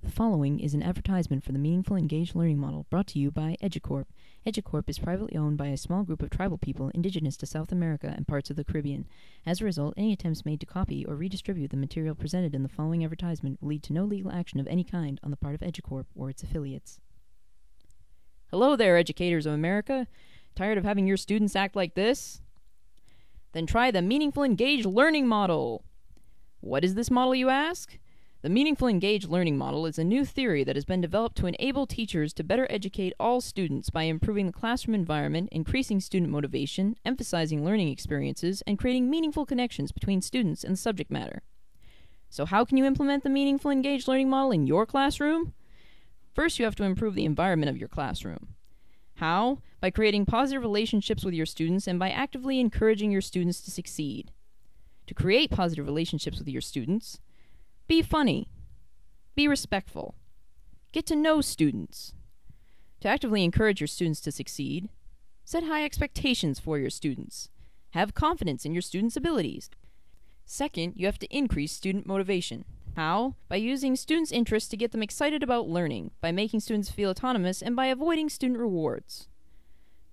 The following is an advertisement for the Meaningful Engaged Learning Model brought to you by EduCorp. EduCorp is privately owned by a small group of tribal people indigenous to South America and parts of the Caribbean. As a result, any attempts made to copy or redistribute the material presented in the following advertisement will lead to no legal action of any kind on the part of EduCorp or its affiliates. Hello there, educators of America. Tired of having your students act like this? Then try the Meaningful Engaged Learning Model. What is this model, you ask? The Meaningful Engaged Learning Model is a new theory that has been developed to enable teachers to better educate all students by improving the classroom environment, increasing student motivation, emphasizing learning experiences, and creating meaningful connections between students and the subject matter. So how can you implement the Meaningful Engaged Learning Model in your classroom? First, you have to improve the environment of your classroom. How? By creating positive relationships with your students and by actively encouraging your students to succeed. To create positive relationships with your students, be funny. Be respectful. Get to know students. To actively encourage your students to succeed, set high expectations for your students. Have confidence in your students' abilities. Second, you have to increase student motivation. How? By using students' interests to get them excited about learning, by making students feel autonomous, and by avoiding student rewards.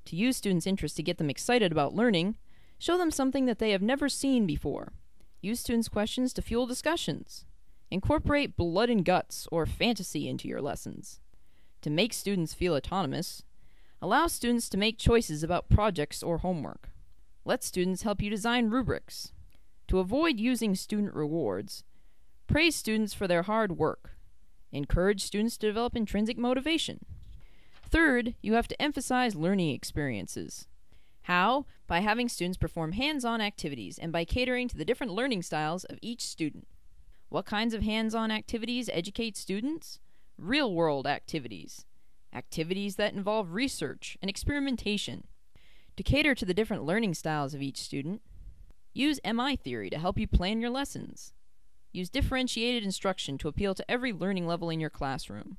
To use students' interests to get them excited about learning, show them something that they have never seen before. Use students' questions to fuel discussions. Incorporate blood and guts or fantasy into your lessons. To make students feel autonomous, allow students to make choices about projects or homework. Let students help you design rubrics. To avoid using student rewards, praise students for their hard work. Encourage students to develop intrinsic motivation. Third, you have to emphasize learning experiences. How? By having students perform hands-on activities and by catering to the different learning styles of each student. What kinds of hands-on activities educate students? Real-world activities. Activities that involve research and experimentation. To cater to the different learning styles of each student, use MI theory to help you plan your lessons. Use differentiated instruction to appeal to every learning level in your classroom.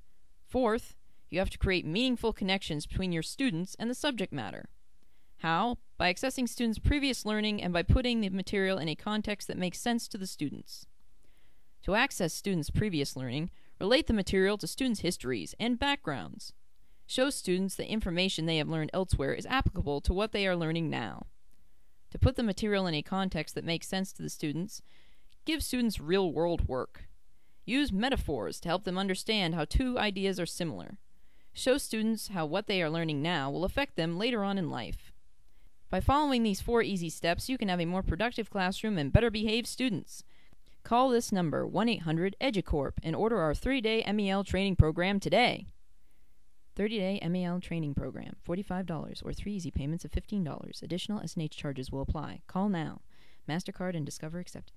Fourth, you have to create meaningful connections between your students and the subject matter. How? By accessing students' previous learning and by putting the material in a context that makes sense to the students. To access students' previous learning, relate the material to students' histories and backgrounds. Show students that information they have learned elsewhere is applicable to what they are learning now. To put the material in a context that makes sense to the students, give students real-world work. Use metaphors to help them understand how two ideas are similar. Show students how what they are learning now will affect them later on in life. By following these 4 easy steps, you can have a more productive classroom and better behaved students. Call this number 1-800-EDUCORP and order our 30-day MEL training program today. 30-day MEL training program, $45 or 3 easy payments of $15. Additional S&H charges will apply. Call now. MasterCard and Discover accepted.